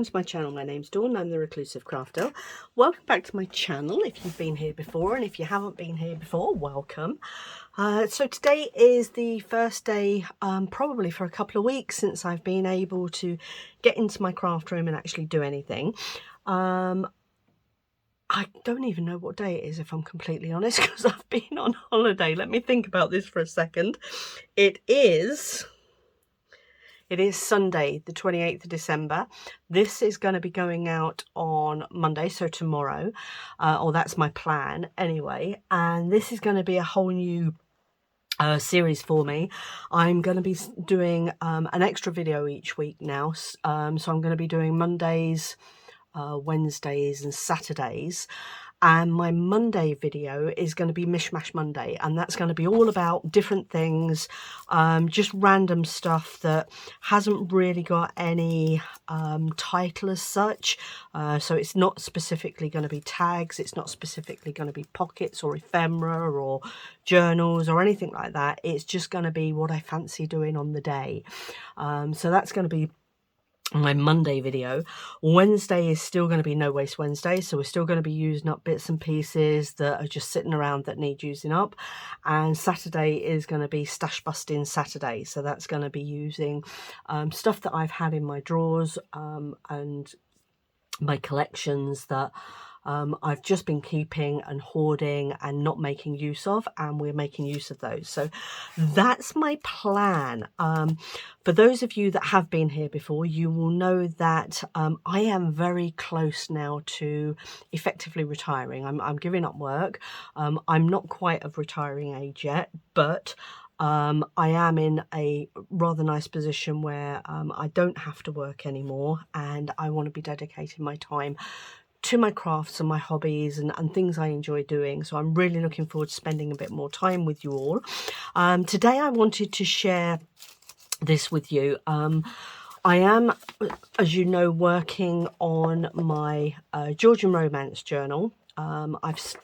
welcome to my channel. My name's Dawn, I'm the Reclusive Crafter. Welcome back to my channel if you've been here before, and if you haven't been here before, welcome. So today is the first day, probably for a couple of weeks, since I've been able to get into my craft room and actually do anything. I don't even know what day it is, if I'm completely honest, because I've been on holiday. Let me think about this for a second. It is Sunday, the 28th of December. This is going to be going out on Monday, so tomorrow, or that's my plan anyway. And this is going to be a whole new series for me. I'm going to be doing an extra video each week now. So I'm going to be doing Mondays, Wednesdays and Saturdays. And my Monday video is going to be Mish Mash Monday, and that's going to be all about different things, just random stuff that hasn't really got any title as such. So it's not specifically going to be tags, it's not specifically going to be pockets or ephemera or journals or anything like that. It's just going to be what I fancy doing on the day. So that's going to be my Monday video. Wednesday is still going to be No Waste Wednesday, so we're still going to be using up bits and pieces that are just sitting around that need using up. And Saturday is going to be Stash Busting Saturday, so that's going to be using stuff that I've had in my drawers and my collections that I've just been keeping and hoarding and not making use of, and we're making use of those. So that's my plan. For those of you that have been here before, you will know that I am very close now to effectively retiring. I'm giving up work. I'm not quite of retiring age yet, but I am in a rather nice position where I don't have to work anymore, and I want to be dedicating my time to my crafts and my hobbies and things I enjoy doing. So I'm really looking forward to spending a bit more time with you all. Today I wanted to share this with you. I am, as you know, working on my Georgian Romance Journal. I've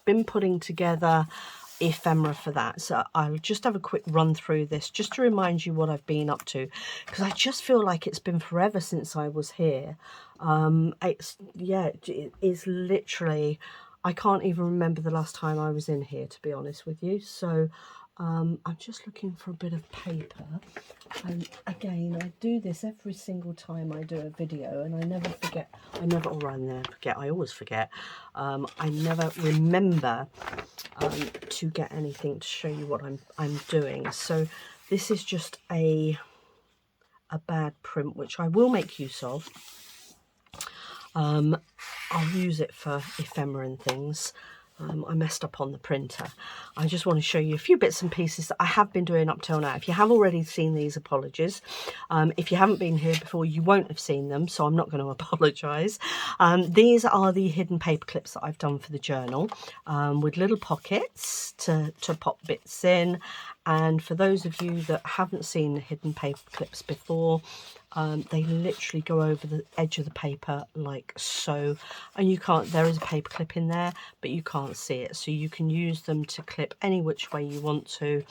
been putting together ephemera for that, so I'll just have a quick run through this just to remind you what I've been up to, because I just feel like it's been forever since I was here. It's literally, I can't even remember the last time I was in here, to be honest with you. So I'm just looking for a bit of paper, and again, I do this every single time I do a video, and I never forget. I always forget. I never remember to get anything to show you what I'm doing. So this is just a bad print, which I will make use of. I'll use it for ephemera and things. I messed up on the printer. I just want to show you a few bits and pieces that I have been doing up till now. If you have already seen these, apologies. If you haven't been here before, you won't have seen them, so I'm not going to apologise. These are the hidden paper clips that I've done for the journal, with little pockets to pop bits in. And for those of you that haven't seen the hidden paper clips before, they literally go over the edge of the paper like so, and you can't, there is a paper clip in there, but you can't see it, so you can use them to clip any which way you want to.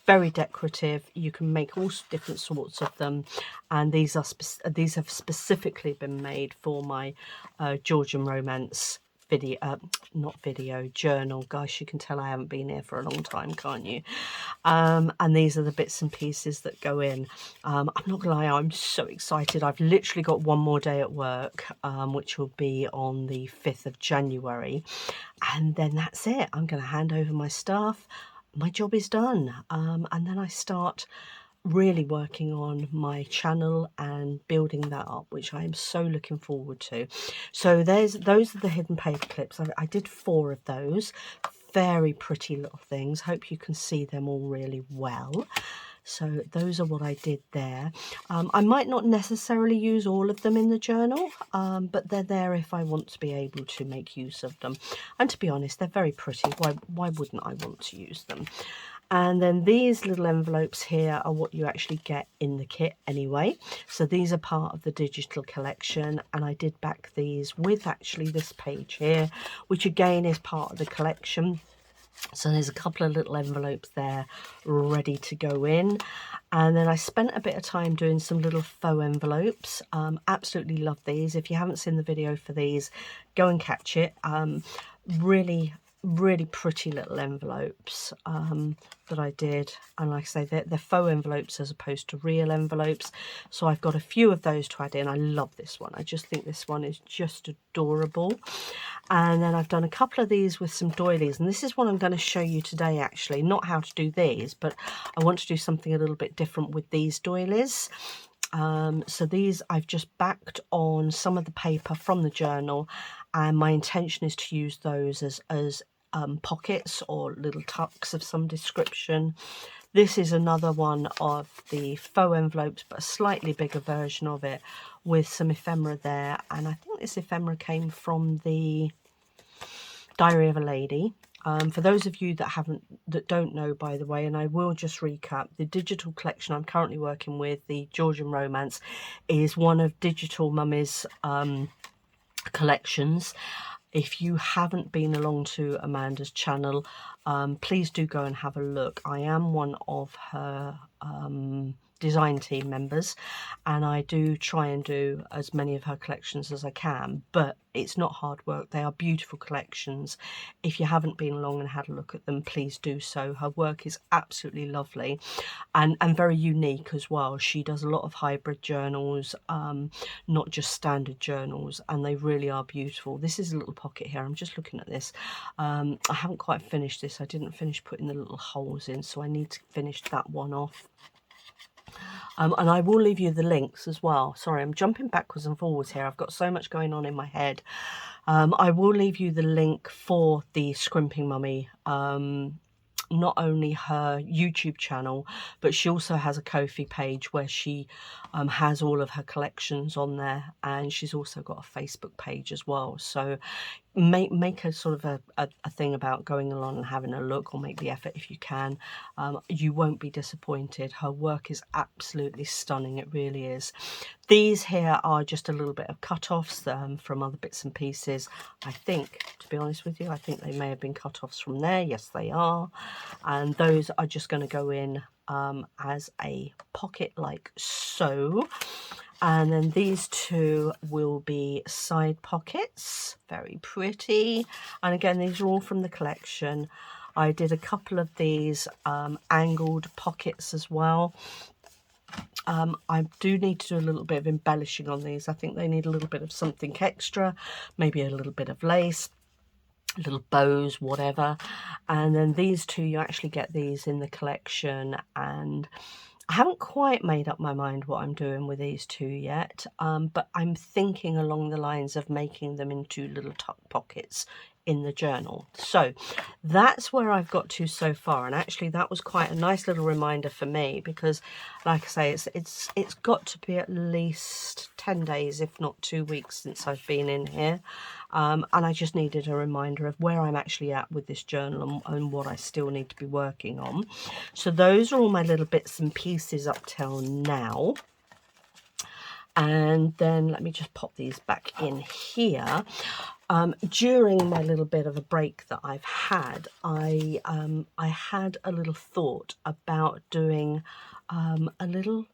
Very decorative. You can make all different sorts of them, and these have specifically been made for my Georgian Romance journal. Guys, you can tell I haven't been here for a long time, can't you? And these are the bits and pieces that go in. I'm not gonna lie, I'm so excited. I've literally got one more day at work, which will be on the 5th of January, and then that's it. I'm going to hand over my stuff. My job is done, and then I start really working on my channel and building that up, which I am so looking forward to. So those are the hidden paper clips. I did 4 of those. Very pretty little things. Hope you can see them all really well. So those are what I did there. I might not necessarily use all of them in the journal, but they're there if I want to be able to make use of them. And to be honest, they're very pretty. Why wouldn't I want to use them? And then these little envelopes here are what you actually get in the kit anyway. So these are part of the digital collection, and I did back these with actually this page here, which again is part of the collection. So there's a couple of little envelopes there ready to go in. And then I spent a bit of time doing some little faux envelopes. Absolutely love these. If you haven't seen the video for these, go and catch it. Really pretty little envelopes that I did, and like I say, they're faux envelopes as opposed to real envelopes, so I've got a few of those to add in. I love this one. I just think this one is just adorable. And then I've done a couple of these with some doilies, and this is what I'm going to show you today, actually. Not how to do these, but I want to do something a little bit different with these doilies. So these I've just backed on some of the paper from the journal, and my intention is to use those as pockets or little tucks of some description. This is another one of the faux envelopes, but a slightly bigger version of it with some ephemera there, and I think this ephemera came from the Diary of a Lady. For those of you that don't know, by the way, and I will just recap, the digital collection I'm currently working with, the Georgian Romance, is one of Digital Mummy's collections. If you haven't been along to Amanda's channel, please do go and have a look. I am one of her design team members, and I do try and do as many of her collections as I can, but it's not hard work. They are beautiful collections. If you haven't been along and had a look at them, please do so. Her work is absolutely lovely and very unique as well. She does a lot of hybrid journals, not just standard journals, and they really are beautiful. This is a little pocket here. I'm just looking at this. I haven't quite finished this. I didn't finish putting the little holes in, so I need to finish that one off. And I will leave you the links as well. Sorry, I'm jumping backwards and forwards here. I've got so much going on in my head. I will leave you the link for the Scrimping Mummy, not only her YouTube channel, but she also has a Ko-fi page where she has all of her collections on there, and she's also got a Facebook page as well. So make a sort of a thing about going along and having a look, or make the effort if you can. You won't be disappointed. Her work is absolutely stunning. It really is. These here are just a little bit of cut-offs from other bits and pieces. I think, to be honest with you, I think they may have been cut-offs from there. Yes, they are. And those are just going to go in as a pocket like so. And then these two will be side pockets. Very pretty. And again, these are all from the collection. I did a couple of these angled pockets as well. I do need to do a little bit of embellishing on these. I think they need a little bit of something extra, maybe a little bit of lace, little bows, whatever. And then these two, you actually get these in the collection, and I haven't quite made up my mind what I'm doing with these two yet, but I'm thinking along the lines of making them into little tuck pockets in the journal. So that's where I've got to so far, and actually that was quite a nice little reminder for me, because like I say, it's got to be at least 10 days, if not 2 weeks, since I've been in here, and I just needed a reminder of where I'm actually at with this journal and what I still need to be working on. So those are all my little bits and pieces up till now. And then let me just pop these back in here. During my little bit of a break that I've had, I had a little thought about doing a little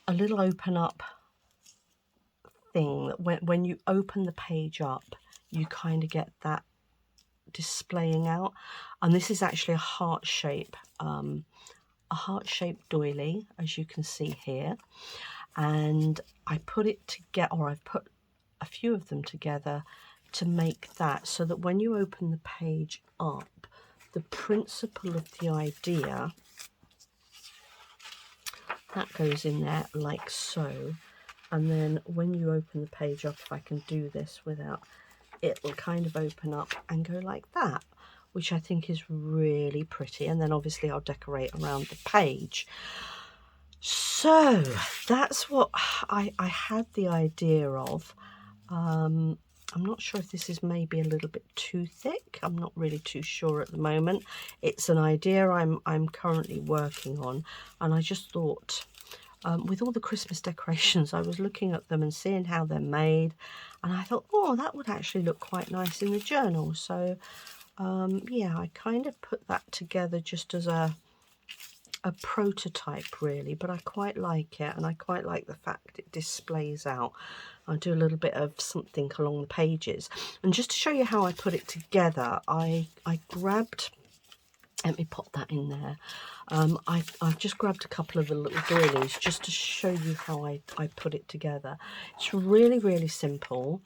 open up thing that when you open the page up, you kind of get that displaying out. And this is actually a heart shape, doily, as you can see here. And I put it together, or I've put a few of them together to make that, so that when you open the page up, the principle of the idea, that goes in there like so. And then when you open the page up, if I can do this without, it will kind of open up and go like that, which I think is really pretty. And then obviously I'll decorate around the page. So that's what I had the idea of. I'm not sure if this is maybe a little bit too thick. I'm not really too sure at the moment. It's an idea I'm currently working on, and I just thought, with all the Christmas decorations, I was looking at them and seeing how they're made, and I thought, oh, that would actually look quite nice in the journal. So yeah, I kind of put that together just as a prototype really, but I quite like it, and I quite like the fact it displays out. I'll do a little bit of something along the pages, and just to show you how I put it together, I grabbed, let me pop that in there, I've just grabbed a couple of the little doilies just to show you how I put it together. It's really, really simple.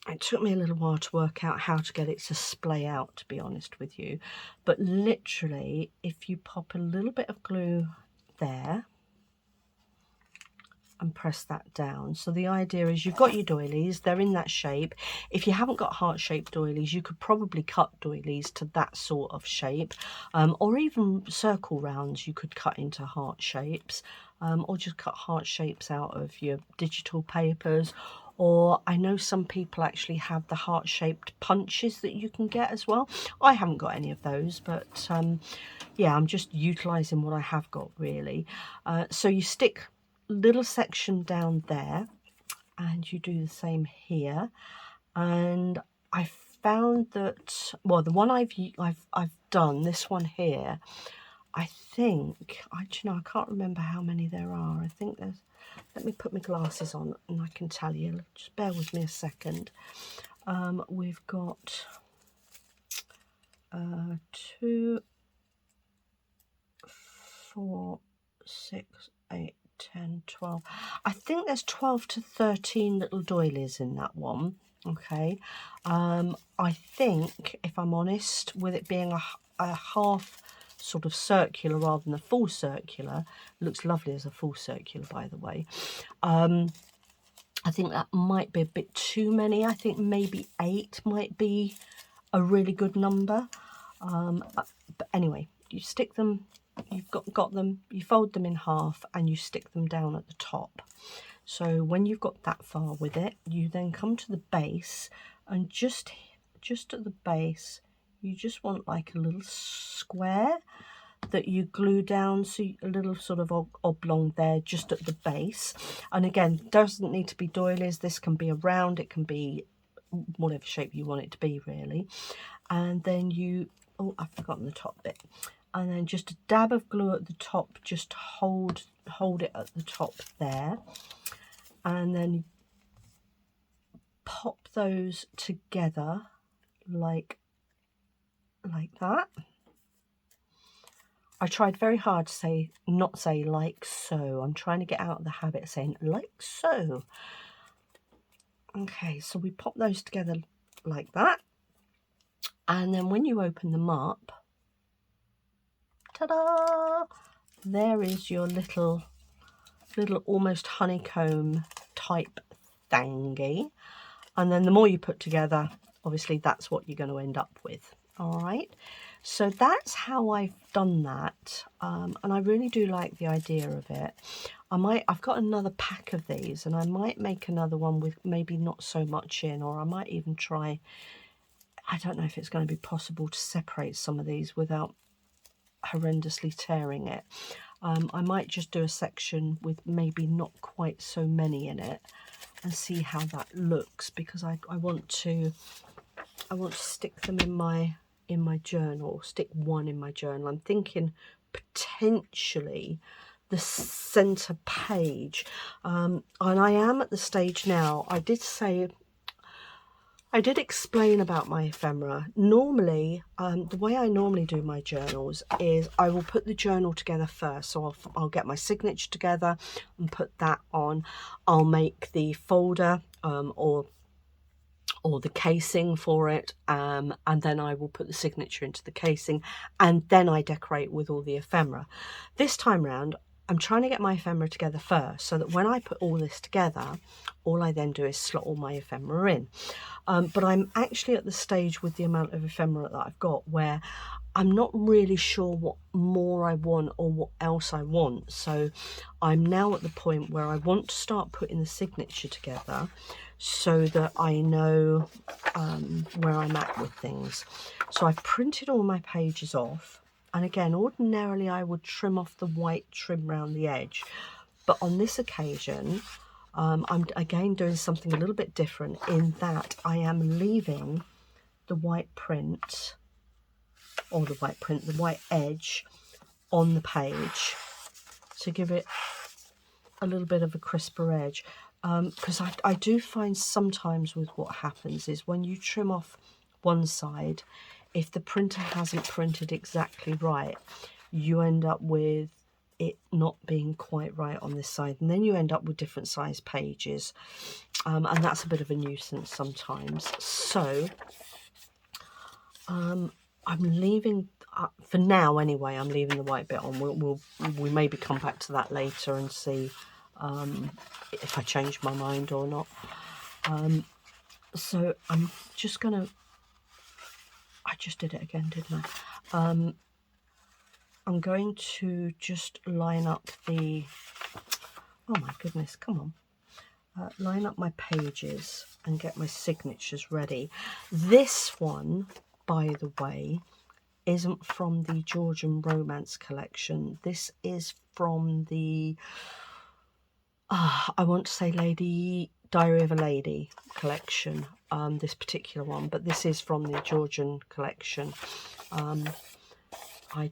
It took me a little while to work out how to get it to splay out, to be honest with you. But literally, if you pop a little bit of glue there and press that down. So the idea is you've got your doilies, they're in that shape. If you haven't got heart-shaped doilies, you could probably cut doilies to that sort of shape. Or even circle rounds you could cut into heart shapes. Or just cut heart shapes out of your digital papers. Or I know some people actually have the heart-shaped punches that you can get as well. I haven't got any of those, but yeah, I'm just utilising what I have got really. So you stick little section down there, and you do the same here. And I found that, well, the one I've done, this one here, I think, you know, I can't remember how many there are. I think there's, let me put my glasses on and I can tell you. Just bear with me a second. We've got 2, 4, 6, 8, 10, 12. I think there's 12 to 13 little doilies in that one. Okay. I think, if I'm honest, with it being a half sort of circular rather than a full circular, it looks lovely as a full circular, by the way. I think that might be a bit too many. I think maybe 8 might be a really good number. But anyway, you stick them, you've got them, you fold them in half and you stick them down at the top. So when you've got that far with it, you then come to the base, and just at the base, you just want like a little square that you glue down, so a little sort of oblong there just at the base. And again, doesn't need to be doilies. This can be a round, it can be whatever shape you want it to be really. And then you, oh, I've forgotten the top bit. And then just a dab of glue at the top, just to hold it at the top there. And then you pop those together like that. I tried very hard to not say like so. I'm trying to get out of the habit of saying like so. Okay, so we pop those together like that. And then when you open them up, ta-da! There is your little almost honeycomb type thingy. And then the more you put together, obviously that's what you're going to end up with. All right, so that's how I've done that, and I really do like the idea of it. I've got another pack of these, and I might make another one with maybe not so much in, or I might even try, I don't know if it's going to be possible to separate some of these without horrendously tearing it. I might just do a section with maybe not quite so many in it and see how that looks, because I want to stick them in my journal, stick one in my journal. I'm thinking potentially the center page, and I am at the stage now. I did explain about my ephemera. Normally, the way I normally do my journals is I will put the journal together first. So I'll get my signature together and put that on. I'll make the folder or the casing for it, and then I will put the signature into the casing, and then I decorate with all the ephemera. This time round, I'm trying to get my ephemera together first, so that when I put all this together, all I then do is slot all my ephemera in. But I'm actually at the stage with the amount of ephemera that I've got where I'm not really sure what more I want or what else I want. So I'm now at the point where I want to start putting the signature together so that I know where I'm at with things. So I've printed all my pages off. And again, ordinarily I would trim off the white trim around the edge. But on this occasion, I'm again doing something a little bit different in that I am leaving the white print, or the white edge on the page to give it a little bit of a crisper edge. Because I do find sometimes with what happens is when you trim off one side, if the printer hasn't printed exactly right, you end up with it not being quite right on this side, and then you end up with different size pages, and that's a bit of a nuisance sometimes. So I'm leaving, for now anyway, I'm leaving the white bit on. We maybe come back to that later and see if I change my mind or not. So I'm just gonna, I just did it again, didn't I? I'm going to just line up the, oh my goodness, come on. Line up my pages and get my signatures ready. This one, by the way, isn't from the Georgian Romance collection. This is from the, I want to say Diary of a Lady collection, this particular one, but this is from the Georgian collection. I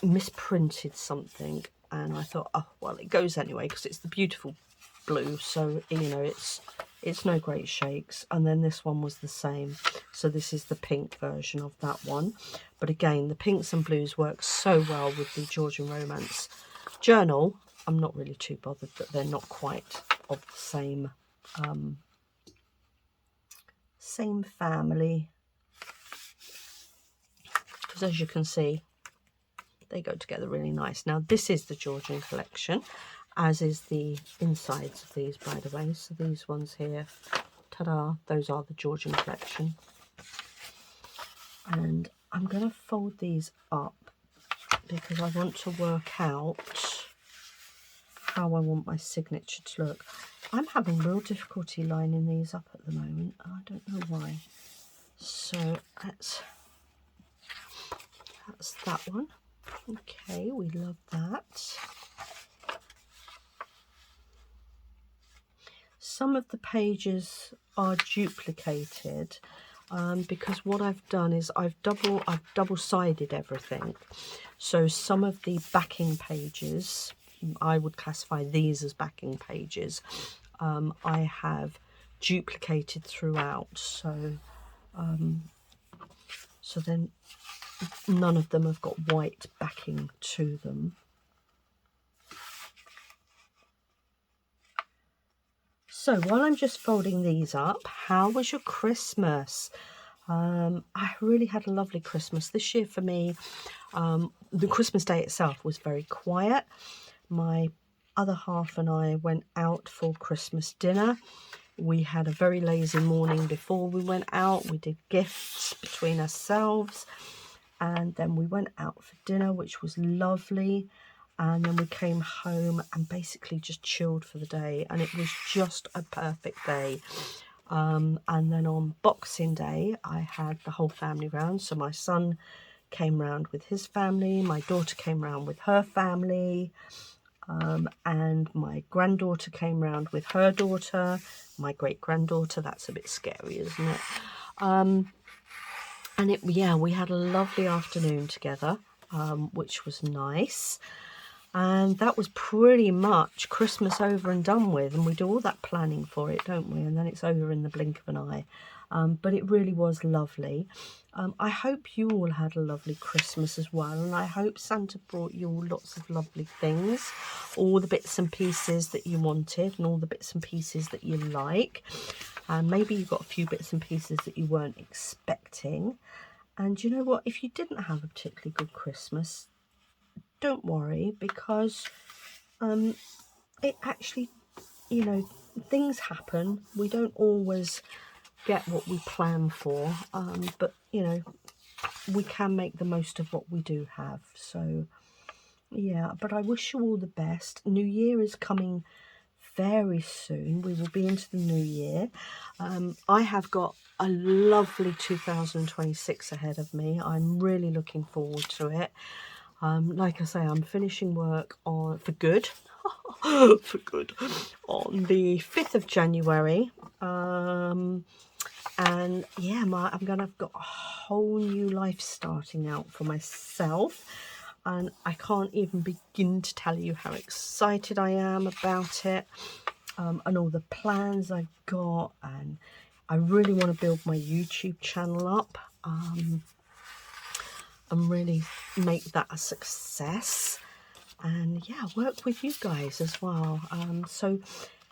misprinted something and I thought, oh well, it goes anyway because it's the beautiful blue, so you know it's no great shakes. And then this one was the same, so this is the pink version of that one. But again, the pinks and blues work so well with the Georgian Romance Journal. I'm not really too bothered that they're not quite of the same family, because as you can see, they go together really nice. Now this is the Georgian collection, as is the insides of these, by the way. So these ones here, ta-da, those are the Georgian collection. And I'm going to fold these up because I want to work out how I want my signature to look. I'm having real difficulty lining these up at the moment. I don't know why. So that's that one. Okay, we love that. Some of the pages are duplicated because what I've done is I've double-sided everything. So some of the backing pages, I would classify these as backing pages, I have duplicated throughout. So so then none of them have got white backing to them. So while I'm just folding these up, how was your Christmas? I really had a lovely Christmas this year for me. The Christmas day itself was very quiet. My other half and I went out for Christmas dinner. We had a very lazy morning before we went out. We did gifts between ourselves, and then we went out for dinner, which was lovely. And then we came home and basically just chilled for the day, and it was just a perfect day. And then on Boxing Day, I had the whole family round. So my son came round with his family, my daughter came round with her family, and my granddaughter came round with her daughter, my great-granddaughter. That's a bit scary, isn't it? And we had a lovely afternoon together, which was nice. And that was pretty much Christmas over and done with. And we do all that planning for it, don't we? And then it's over in the blink of an eye. But it really was lovely. I hope you all had a lovely Christmas as well. And I hope Santa brought you all lots of lovely things. All the bits and pieces that you wanted and all the bits and pieces that you like. And maybe you got a few bits and pieces that you weren't expecting. And you know what? If you didn't have a particularly good Christmas, don't worry, because it actually, you know, things happen. We don't always get what we plan for, but you know, we can make the most of what we do have. So yeah, but I wish you all the best. New Year is coming very soon. We will be into the new year. I have got a lovely 2026 ahead of me. I'm really looking forward to it. Like I say, I'm finishing work on for good on the 5th of January. And yeah, I've got a whole new life starting out for myself, and I can't even begin to tell you how excited I am about it, and all the plans I've got. And I really want to build my YouTube channel up, and really make that a success, and yeah, work with you guys as well. So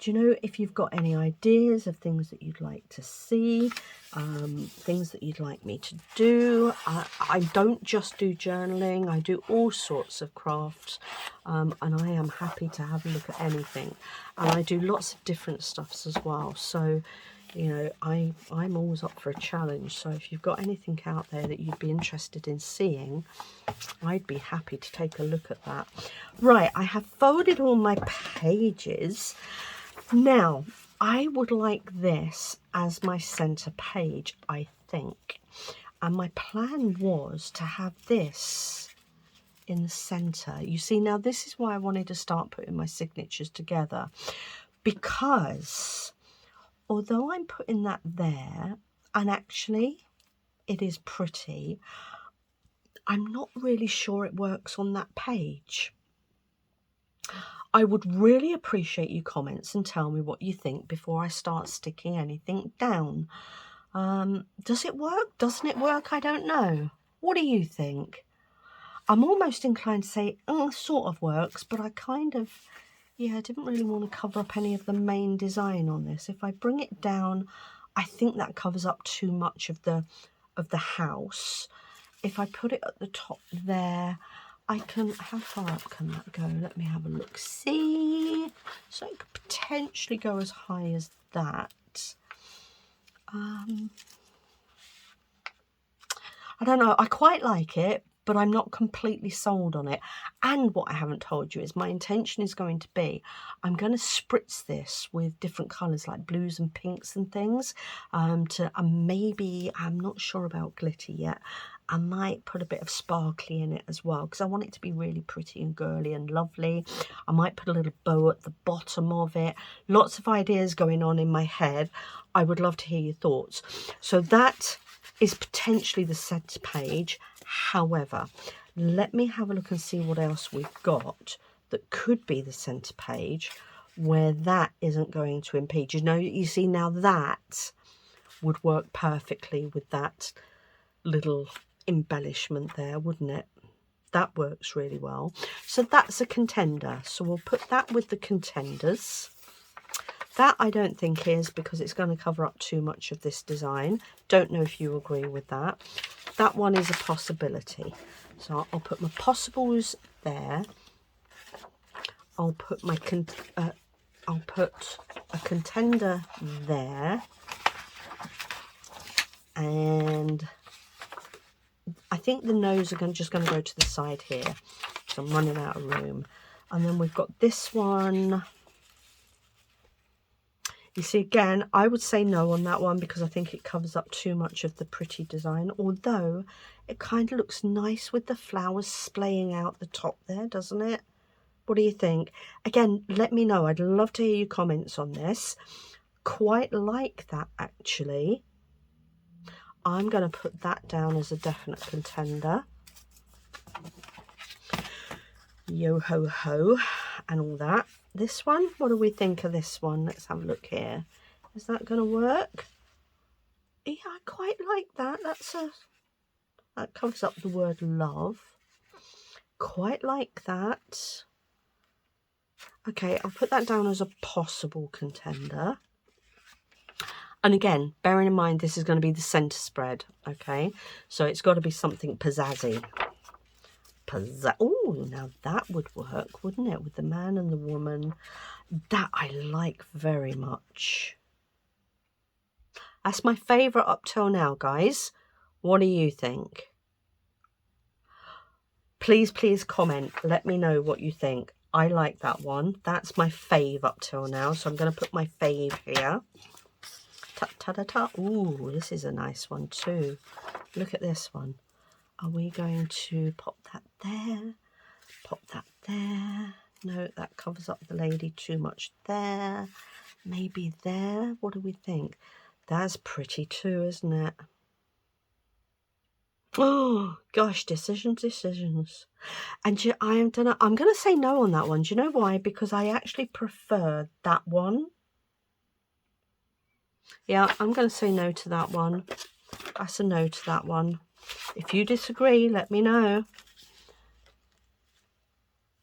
do you know, if you've got any ideas of things that you'd like to see, things that you'd like me to do, I don't just do journaling, I do all sorts of crafts, and I am happy to have a look at anything, and I do lots of different stuffs as well. So you know, I'm always up for a challenge. So if you've got anything out there that you'd be interested in seeing, I'd be happy to take a look at that. Right, I have folded all my pages. Now, I would like this as my center page, I think. And my plan was to have this in the center. You see, now this is why I wanted to start putting my signatures together, because although I'm putting that there, and actually it is pretty, I'm not really sure it works on that page. I would really appreciate your comments and tell me what you think before I start sticking anything down. Does it work? Doesn't it work? I don't know. What do you think? I'm almost inclined to say, sort of works, but I kind of, yeah, I didn't really want to cover up any of the main design on this. If I bring it down, I think that covers up too much of the house. If I put it at the top there, I can, how far up can that go? Let me have a look. See, so it could potentially go as high as that. I don't know. I quite like it, but I'm not completely sold on it. And what I haven't told you is my intention is going to be, I'm going to spritz this with different colours like blues and pinks and things, to maybe, I'm not sure about glitter yet, I might put a bit of sparkly in it as well, because I want it to be really pretty and girly and lovely. I might put a little bow at the bottom of it. Lots of ideas going on in my head. I would love to hear your thoughts. So that is potentially the center page. However, let me have a look and see what else we've got that could be the center page where that isn't going to impede. You know, you see, now that would work perfectly with that little embellishment there, wouldn't it? That works really well. So that's a contender. So we'll put that with the contenders. That I don't think is, because it's going to cover up too much of this design. Don't know if you agree with that. That one is a possibility. So I'll put my possibles there. I'll put my I'll put a contender there. And I think the nose are just going to go to the side here. So I'm running out of room. And then we've got this one. You see, again, I would say no on that one because I think it covers up too much of the pretty design, although it kind of looks nice with the flowers splaying out the top there, doesn't it? What do you think? Again, let me know. I'd love to hear your comments on this. Quite like that, actually. I'm going to put that down as a definite contender. Yo ho ho and all that. This one, what do we think of this one? Let's have a look here. Is that going to work? Yeah, I quite like that. That covers up the word love. Quite like that. Okay, I'll put that down as a possible contender. And again, bearing in mind this is going to be the centre spread, okay? So it's got to be something pizzazzy. Oh, now that would work, wouldn't it? With the man and the woman. That I like very much. That's my favourite up till now, guys. What do you think? Please, please comment. Let me know what you think. I like that one. That's my fave up till now. So I'm going to put my fave here. Ta-ta-ta-ta. Ooh, this is a nice one too. Look at this one. Are we going to pop that there? Pop that there. No, that covers up the lady too much there. Maybe there. What do we think? That's pretty too, isn't it? Oh gosh, decisions. And I'm going to say no on that one. Do you know why? Because I actually prefer that one. Yeah, I'm going to say no to that one. That's a no to that one. If you disagree, let me know.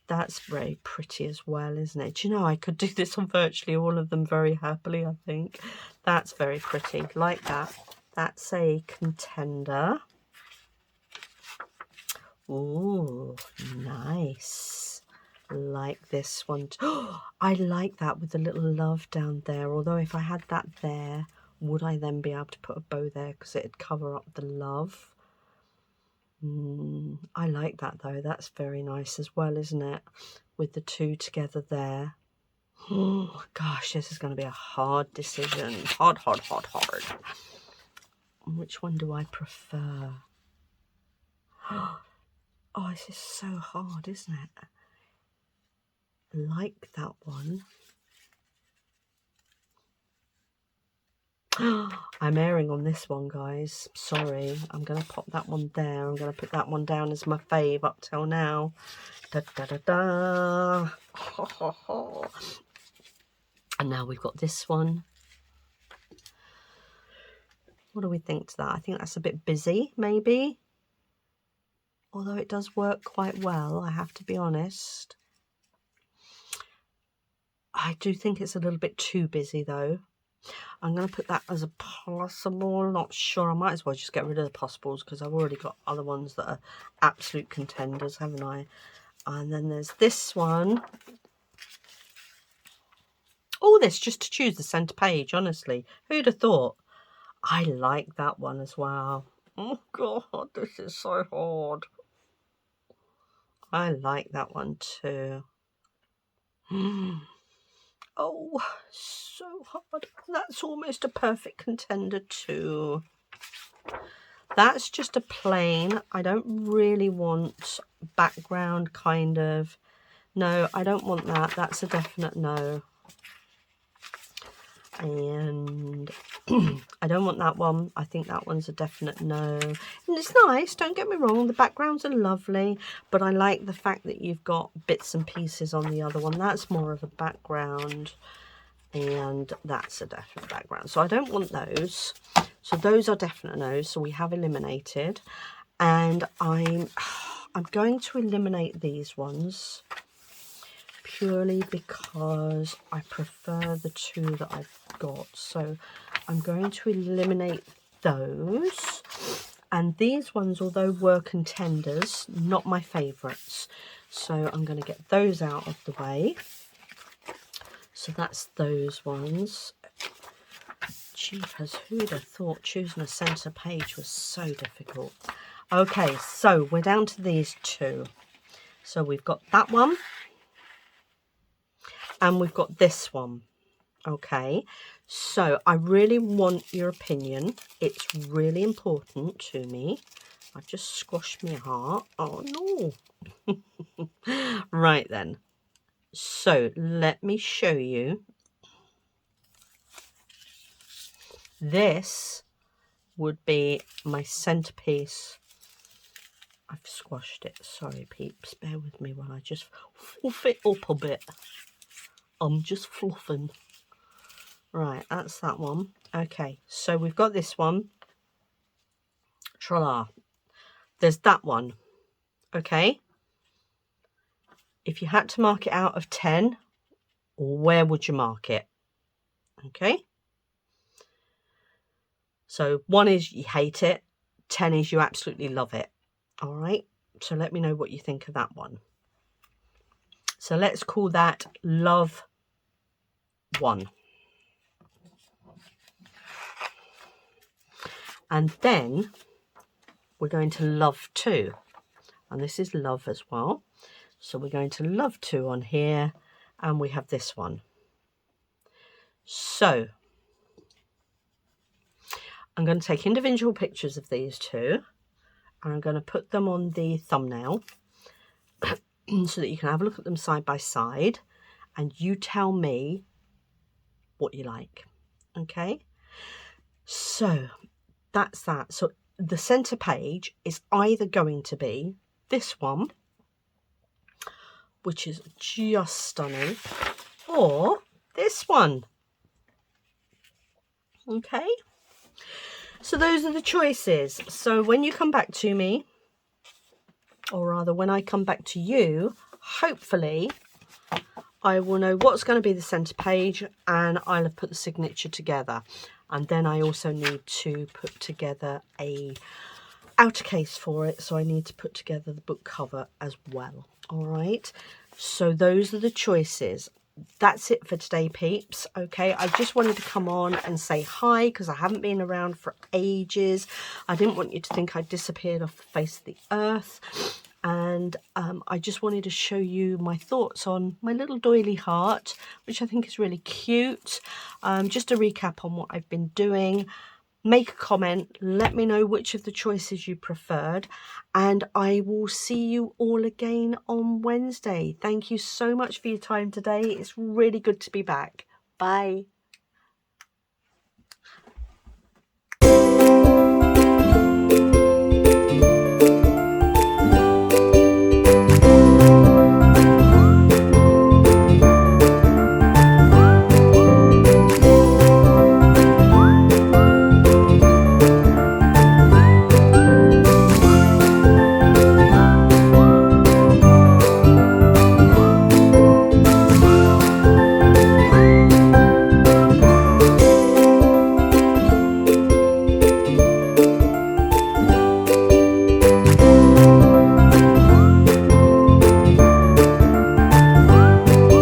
That's very pretty as well, isn't it? Do you know, I could do this on virtually all of them very happily, I think. That's very pretty. Like that. That's a contender. Ooh, nice. Like this one. Oh, I like that with the little love down there. Although if I had that there, would I then be able to put a bow there because it'd cover up the love? I like that though. That's very nice as well, isn't it? With the two together there. Oh gosh, this is going to be a hard decision. Hard. Which one do I prefer? Oh, this is so hard, isn't it? Like that one. I'm erring on this one, guys. Sorry. I'm going to pop that one there. I'm going to put that one down as my fave up till now. Da da da da. And now we've got this one. What do we think to that? I think that's a bit busy, maybe. Although it does work quite well, I have to be honest. I do think it's a little bit too busy, though. I'm going to put that as a possible. Not sure. I might as well just get rid of the possibles because I've already got other ones that are absolute contenders, haven't I? And then there's this one. All this just to choose the centre page, honestly. Who'd have thought? I like that one as well. Oh, God, this is so hard. I like that one too. Oh, so hard. That's almost a perfect contender too. That's just a plain. I don't really want background kind of. No, I don't want that. That's a definite no. And I don't want that one. I think that one's a definite no. And it's nice, don't get me wrong, the backgrounds are lovely, but I like the fact that you've got bits and pieces on the other one. That's more of a background, and that's a definite background. So I don't want those. So those are definite no's, so we have eliminated. And I'm going to eliminate these ones purely because I prefer the two that I've got. So I'm going to eliminate those. And these ones, although were contenders, not my favourites. So I'm going to get those out of the way. So that's those ones. Jeepers, who'd have thought choosing a centre page was so difficult. Okay, so we're down to these two. So we've got that one. And we've got this one. Okay, so I really want your opinion. It's really important to me. I've just squashed my heart. Oh no. Right then. So let me show you. This would be my centerpiece. I've squashed it. Sorry, peeps. Bear with me while I just fluff it up a bit. I'm just fluffing. Right, that's that one. Okay, so we've got this one. Tra-la. There's that one. Okay. If you had to mark it out of 10, where would you mark it? Okay. So 1 is you hate it. 10 is you absolutely love it. All right. So let me know what you think of that one. So let's call that Love 1. And then we're going to Love 2. And this is Love as well. So we're going to Love 2 on here. And we have this one. So I'm going to take individual pictures of these two. And I'm going to put them on the thumbnail. So that you can have a look at them side by side. And you tell me what you like. Okay. So that's that. So the center page is either going to be this one, which is just stunning, or this one. Okay, so those are the choices. So when you come back to me, or rather when I come back to you, hopefully I will know what's going to be the center page, and I'll have put the signature together. And then I also need to put together a outer case for it, so I need to put together the book cover as well. All right, so those are the choices. That's it for today, peeps. Okay, I just wanted to come on and say hi because I haven't been around for ages. I didn't want you to think I disappeared off the face of the earth. And I just wanted to show you my thoughts on my little doily heart, which I think is really cute. Just a recap on what I've been doing. Make a comment, let me know which of the choices you preferred, and I will see you all again on Wednesday. Thank you so much for your time today. It's really good to be back. Bye.